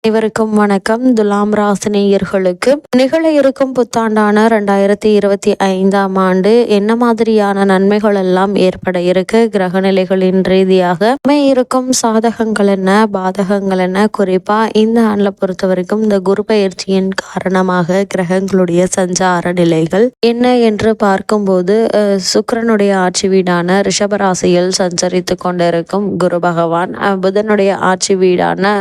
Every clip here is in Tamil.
அனைவருக்கும் வணக்கம். துலாம் ராசினியர்களுக்கு நிகழ இருக்கும் புத்தாண்டான 2025ஆம் ஆண்டு என்ன மாதிரியான நன்மைகள் எல்லாம் ஏற்பட இருக்கு, கிரகநிலைகளின் ரீதியாக இருக்கும் சாதகங்கள் என்ன, பாதகங்கள் என்ன, குறிப்பா இந்த ஆண்டுல பொறுத்த வரைக்கும் இந்த குரு பயிற்சியின் காரணமாக கிரகங்களுடைய சஞ்சார நிலைகள் என்ன என்று பார்க்கும்போது சுக்கிரனுடைய ஆட்சி வீடான ரிஷபராசியில் சஞ்சரித்து கொண்டிருக்கும் குரு பகவான் புதனுடைய ஆட்சி வீடான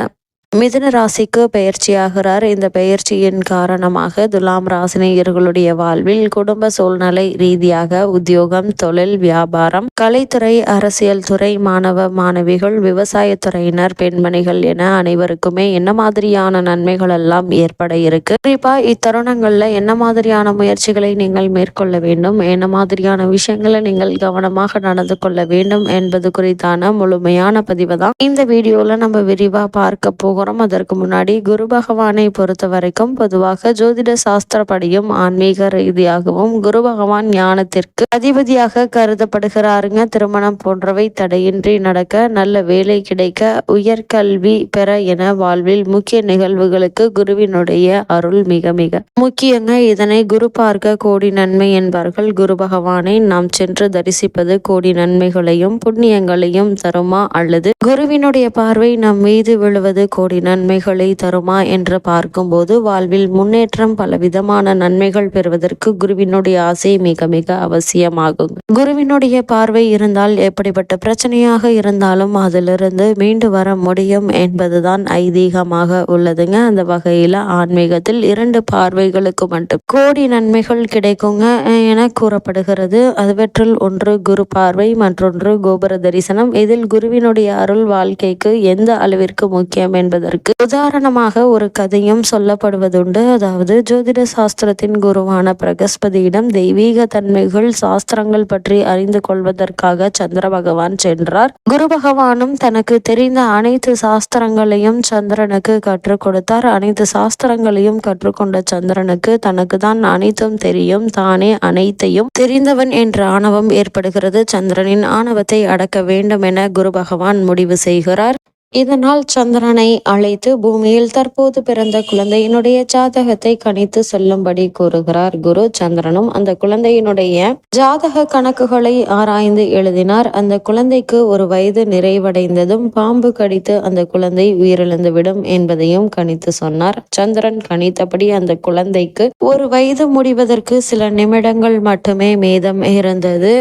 மிதுன ராசிக்கு பயிற்சியாகிறார். இந்த பயிற்சியின் காரணமாக துலாம் ராசினியர்களுடைய வாழ்வில் குடும்ப சூழ்நிலை ரீதியாக உத்தியோகம், தொழில், வியாபாரம், கலைத்துறை, அரசியல் துறை, மாணவ மாணவிகள், விவசாயத்துறையினர், பெண்மணிகள் என அனைவருக்குமே என்ன மாதிரியான நன்மைகள் எல்லாம் ஏற்பட இருக்கு, குறிப்பா இத்தருணங்கள்ல என்ன மாதிரியான முயற்சிகளை நீங்கள் மேற்கொள்ள வேண்டும், என்ன மாதிரியான விஷயங்களை நீங்கள் கவனமாக நடந்து கொள்ள வேண்டும் என்பது குறித்தான முழுமையான பதிவு தான் இந்த வீடியோல நம்ம விரிவா பார்க்க போகிறோம். அதற்கு முன்னாடி குரு பகவானை பொறுத்த வரைக்கும் பொதுவாக ஜோதிட சாஸ்திரப்படியும் ஆன்மீக ரீதியாகவும் குரு பகவான் ஞானத்திற்கு அதிபதியாக கருதப்படுகிறாருங்க. திருமணம் போன்றவை தடையின்றி நடக்க, நல்ல வேலை கிடைக்க, உயர்கல்வி பெற என வாழ்வில் முக்கிய நிகழ்வுகளுக்கு குருவினுடைய அருள் மிக மிக முக்கியங்க. இதனை குரு பார்க்க கோடி நன்மை என்பார்கள். குரு பகவானை நாம் சென்று தரிசிப்பது கோடி நன்மைகளையும் புண்ணியங்களையும் தருமா, அல்லது குருவினுடைய பார்வை நம் மீது விழுவது கோடி நன்மைகளை தருமா என்று பார்க்கும்போது வாழ்வில் முன்னேற்றம், பல விதமான நன்மைகள் பெறுவதற்கு குருவினுடைய ஆசை மிக மிக அவசியமாகும். குருவினுடைய பார்வை இருந்தால் எப்படிப்பட்ட பிரச்சனையாக இருந்தாலும் அதிலிருந்து மீண்டு வர முடியும் என்பதுதான் ஐதீகமாக உள்ளதுங்க. அந்த வகையில ஆன்மீகத்தில் 2 பார்வைகளுக்கு மட்டும் கோடி நன்மைகள் கிடைக்குங்க என கூறப்படுகிறது. அதுவற்றில் ஒன்று குரு பார்வை, மற்றொன்று கோபுர தரிசனம். இதில் குருவினுடைய அருள் வாழ்க்கைக்கு எந்த அளவிற்கு முக்கியம் என்பதற்கு உதாரணமாக ஒரு கதையும் சொல்லப்படுவதுண்டு. அதாவது ஜோதிட சாஸ்திரத்தின் குருவான பிரகஸ்பதியிடம் தெய்வீக தன்மைகள், சாஸ்திரங்கள் பற்றி அறிந்து கொள்வதற்காக சந்திர பகவான் சென்றார். குரு பகவானும் தனக்கு தெரிந்த அனைத்து சாஸ்திரங்களையும் சந்திரனுக்கு கற்றுக் கொடுத்தார். அனைத்து சாஸ்திரங்களையும் கற்றுக்கொண்ட சந்திரனுக்கு தனக்கு தான் அனைத்தும் தெரியும், தானே அனைத்தையும் தெரிந்தவன் என்ற ஆணவம் ஏற்படுகிறது. சந்திரனின் ஆணவத்தை அடக்க வேண்டும் என குரு பகவான் முடிவு செய்கிறார். இதனால் சந்திரனை அழைத்து பூமியில் தற்போது பிறந்த குழந்தையினுடைய ஜாதகத்தை கணித்து சொல்லும்படி கூறுகிறார் குரு. சந்திரனும் அந்த குழந்தையினுடைய ஜாதக கணக்குகளை ஆராய்ந்து எழுதினார். அந்த குழந்தைக்கு 1 வயது நிறைவடைந்ததும் பாம்பு கடித்து அந்த குழந்தை உயிரிழந்து விடும் என்பதையும் கணித்து சொன்னார். சந்திரன் கணித்தபடி அந்த குழந்தைக்கு 1 வயது முடிவதற்கு சில நிமிடங்கள் மட்டுமே மீதம் இருந்தது.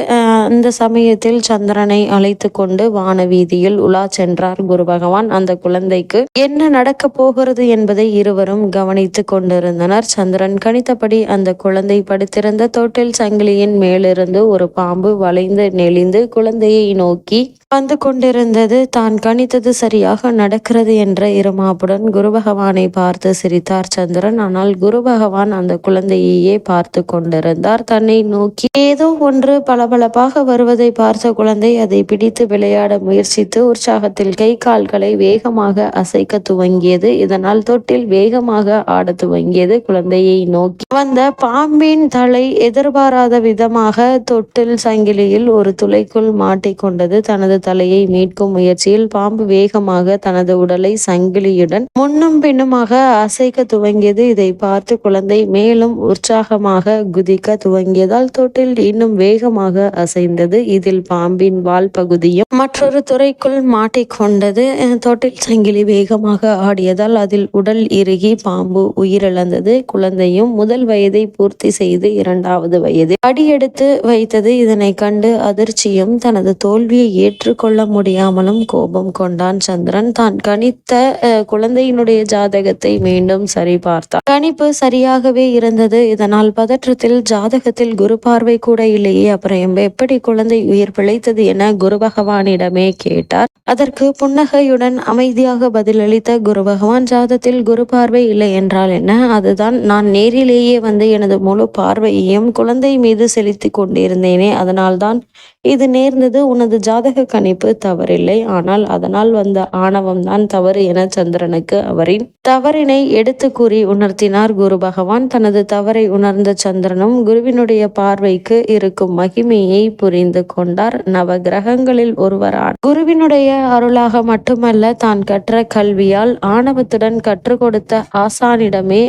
அந்த சமயத்தில் சந்திரனை அழைத்து கொண்டு வானவீதியில் உலா சென்றார் குரு பகவான். அந்த குழந்தைக்கு என்ன நடக்க போகிறது என்பதை இருவரும் கவனித்து கொண்டிருந்தனர். சந்திரன் கணித்தபடி அந்த குழந்தை படுத்திருந்த தொட்டில் சங்கிலியின் மேலிருந்து ஒரு பாம்பு வளைந்து நெளிந்து குழந்தையை நோக்கி வந்து கொண்டிருந்தது. தான் கணித்தது சரியாக நடக்கிறது என்ற இருமாப்புடன் குரு பகவானை பார்த்து சிரித்தார் சந்திரன். ஆனால் குரு பகவான் அந்த குழந்தையே பார்த்து கொண்டிருந்தார். தன்னை நோக்கி ஏதோ ஒன்று பளபளப்பாக வருவதை பார்த்த குழந்தை அதை பிடித்து விளையாட முயற்சித்து உற்சாகத்தில் கை கால்களை வேகமாக அசைக்க துவங்கியது. இதனால் தொட்டில் வேகமாக ஆட துவங்கியது. குழந்தையை நோக்கி வந்த பாம்பின் தலை எதிர்பாராத விதமாக தொட்டில் சங்கிலியில் ஒரு துளைக்குள் மாட்டிக்கொண்டது. தனது தலையை மீட்கும் முயற்சியில் பாம்பு வேகமாக தனது உடலை சங்கிலியுடன் முன்னும் பின்னுமாக அசைக்க துவங்கியது. இதை பார்த்து குழந்தை மேலும் உற்சாகமாக குதிக்க துவங்கியதால் தொட்டில் இன்னும் வேகமாக அசைந்தது. இதில் பாம்பின் வால் பகுதியும் மற்றொரு துறைக்குள் மாட்டிக்கொண்டது. தொட்டில் சங்கிலி வேகமாக ஆடியதால் அதில் உடல் இறுகி பாம்பு உயிரிழந்தது. குழந்தையும் முதல் வயதை பூர்த்தி செய்து 2வது வயது அடியெடுத்து வைத்தது. இதனை கண்டு அதிர்ச்சியும் தனது தோல்வியை ஏற்றுக்கொள்ள முடியாமலும் கோபம் கொண்டான் சந்திரன். தான் கணித்த குழந்தையினுடைய ஜாதகத்தை மீண்டும் சரி பார்த்தார். கணிப்பு சரியாகவே இருந்தது. இதனால் பதற்றத்தில் ஜாதகத்தில் குரு பார்வை கூட இல்லையே, அப்புறம் எப்படி குழந்தை உயிர் பிழைத்தது என குரு பகவானிடமே கேட்டார். அதற்கு புன்னகையுடன் அமைதியாக பதிலளித்த குரு பகவான், ஜாதத்தில் குரு பார்வை இல்லை என்றால் என்ன, அதுதான் நான் நேரிலேயே வந்து எனது முழு பார்வையையும் குழந்தை மீது செலுத்தி கொண்டிருந்தேனே, அதனால்தான் இது நேர்ந்தது. உனது ஜாதக கணிப்பு தவறில்லை, ஆனால் அதனால் வந்த ஆணவம் தான் தவறு என சந்திரனுக்கு அவரின் தவறினை எடுத்து கூறி உணர்த்தினார் குரு பகவான். தனது தவறை உணர்ந்த சந்திரனும் குருவினுடைய பார்வைக்கு இருக்கும் மகிமையை புரிந்து கொண்டார். நவ கிரகங்களில் ஒருவரான குருவினுடைய அருளாக மட்டுமல்ல, தான் கற்ற கல்வியால் ஆணவத்துடன் கற்றுக் கொடுத்த ஆசானிடமே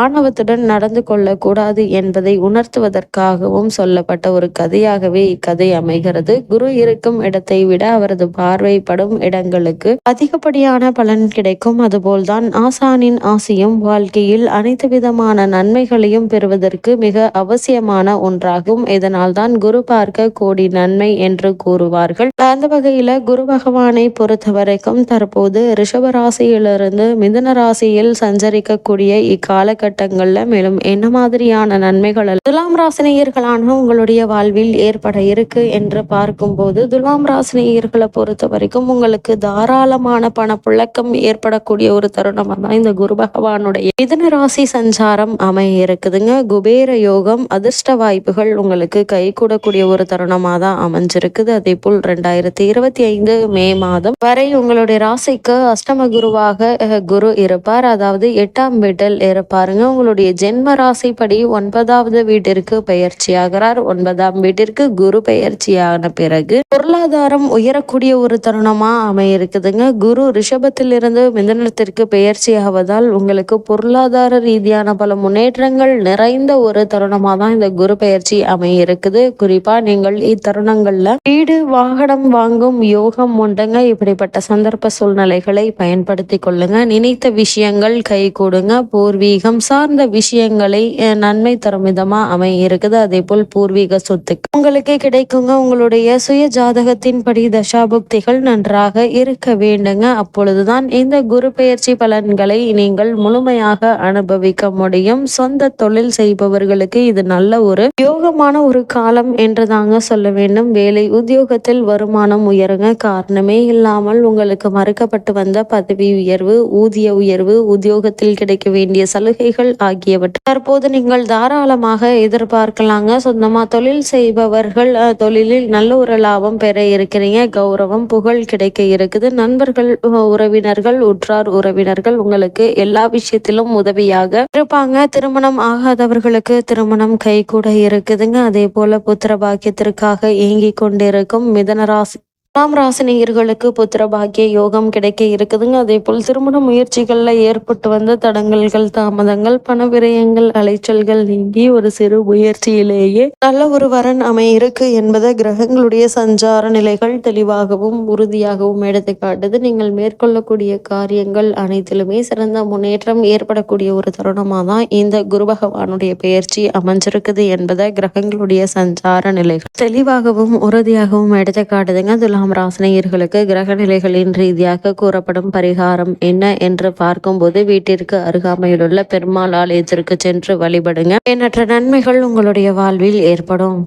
ஆணவத்துடன் நடந்து கொள்ளக்கூடாது என்பதை உணர்த்துவதற்காகவும் சொல்லப்பட்ட ஒரு கதையாகவே இக்கதை அமைகிறது. குரு இருக்கும் இடத்தை விட அவரது பார்வைப்படும் இடங்களுக்கு அதிகப்படியான பலன் கிடைக்கும். அதுபோல்தான் ஆசானின் ஆசையும் வாழ்க்கையில் அனைத்து விதமான நன்மைகளையும் பெறுவதற்கு மிக அவசியமான ஒன்றாகும். இதனால் தான் குரு பார்க்க கோடி நன்மை என்று கூறுவார்கள். அந்த வகையில குரு பகவானை பொறுத்த வரைக்கும் தற்போது ரிஷபராசியிலிருந்து மிதுன ராசியில் சஞ்சரிக்கக்கூடிய இக்காலகட்டங்கள்ல மேலும் என்ன மாதிரியான நன்மைகள் துலாம் ராசினியர்களான உங்களுடைய வாழ்வில் ஏற்பட இருக்கு என்று பார்க்கும்போது, துலாம் ராசினியர்களை பொறுத்த வரைக்கும் உங்களுக்கு தாராளமான பணப்புழக்கம் ஏற்படக்கூடிய ஒரு தருணமா தான் இந்த குரு பகவானுடைய மிதுன ராசி சஞ்சாரம் அமைய இருக்குதுங்க. குபேர யோகம், அதிர்ஷ்ட வாய்ப்புகள் உங்களுக்கு கை கூடக்கூடிய ஒரு தருணமா தான் அமைஞ்சிருக்குது. அதே போல் 2025 மே மாதம் வரை உங்களுடைய ராசிக்கு அஷ்டம குருவாக குரு இருப்பார். அதாவது 8ஆம் வீட்டில் இருப்பாருங்க. உங்களுடைய ஜென்ம ராசிப்படி 9வது வீட்டிற்கு பயிற்சியாகிறார். 9ஆம் வீட்டிற்கு குரு பயிற்சியான பிறகு பொருளாதாரம் உயரக்கூடிய ஒரு தருணமா அமைய இருக்குதுங்க. குரு ரிஷபத்திலிருந்து மிதுனத்திற்கு பயிற்சி ஆவதால் உங்களுக்கு பொருளாதார ரீதியான பல முன்னேற்றங்கள் நிறைந்த ஒரு தருணமா தான் இந்த குரு பயிற்சி அமைய இருக்குது. குறிப்பா நீங்கள் இத்தருணங்கள்ல வீடு வாகனம் வாங்கும் யோகம் உண்டுங்க. இப்படிப்பட்ட சந்தர்ப்ப சூழ்நிலைகளை பயன்படுத்தி கொள்ளுங்க. நினைத்த விஷயங்கள் கை கூடுங்க. பூர்வீகம் சார்ந்த விஷயங்களை நன்மை தரும் விதமா அமைய இருக்குது. அதே போல் பூர்வீக சொத்துக்கு உங்களுக்கு கிடைக்குங்க. உங்களுடைய சுய ஜாதகத்தின் படி தசாபுக்திகள் நன்றாக இருக்க வேண்டுங்க. அப்பொழுதுதான் இந்த குரு பயிற்சி பலன்களை நீங்கள் முழுமையாக அனுபவிக்க முடியும். சொந்த தொழில் செய்பவர்களுக்கு இது நல்ல ஒரு யோகமான ஒரு காலம் என்று தாங்க சொல்ல வேண்டும். வேலை உத்தியோகத்தில் வருமானம் உயருங்க. காரணமே இல்லாமல் உங்களுக்கு மறுக்கப்பட்டு வந்த பதவி உயர்வு, ஊதிய உயர்வு, உத்தியோகத்தில் கிடைக்க வேண்டிய சலுகைகள் ஆகியவற்றை தற்போது நீங்கள் தாராளமாக எதிர்பார்க்கலாங்க. சொந்தமா தொழில் செய்பவர்கள் தொழிலில் நல்ல ஒரு லாபம் பெற இருக்கிறீங்க. கௌரவம், புகழ் கிடைக்க இருக்குது. நண்பர்கள், உறவினர்கள், உற்றார் உறவினர்கள் உங்களுக்கு எல்லா விஷயத்திலும் உதவியாக இருப்பாங்க. திருமணம் ஆகாதவர்களுக்கு திருமணம் கை கூட இருக்குதுங்க. அதே போல புத்திர பாக்கியத்திற்காக ஏங்கி கொண்டிருக்கும் மிதுன ராசி துலாம் ராசினியர்களுக்கு புத்திர பாக்கிய யோகம் கிடைக்க இருக்குதுங்க. அதே போல் திருமண முயற்சிகள்ல ஏற்பட்டு வந்த தடங்கல்கள், தாமதங்கள், பண விரயங்கள், அலைச்சல்கள் நீங்கி ஒரு சிறு முயற்சியிலேயே நல்ல ஒரு வரன் அமைய இருக்கு என்பதை கிரகங்களுடைய சஞ்சார நிலைகள் தெளிவாகவும் உறுதியாகவும் எடுத்து காட்டுது. நீங்கள் மேற்கொள்ளக்கூடிய காரியங்கள் அனைத்திலுமே சிறந்த முன்னேற்றம் ஏற்படக்கூடிய ஒரு தருணமா தான் இந்த குரு பகவானுடைய பெயர்ச்சி அமைஞ்சிருக்குது என்பதை கிரகங்களுடைய சஞ்சார நிலைகள் தெளிவாகவும் உறுதியாகவும் எடுத்து காட்டுதுங்க. துலாம் ராசினியர்களுக்கு கிரக நிலைகளின் ரீதியாக கூறப்படும் பரிகாரம் என்ன என்று பார்க்கும்போது, வீட்டிற்கு அருகாமையிலுள்ள பெருமாள் ஆலயத்திற்கு சென்று வழிபடுங்க. எண்ணற்ற நன்மைகள் உங்களுடைய வாழ்வில் ஏற்படும்.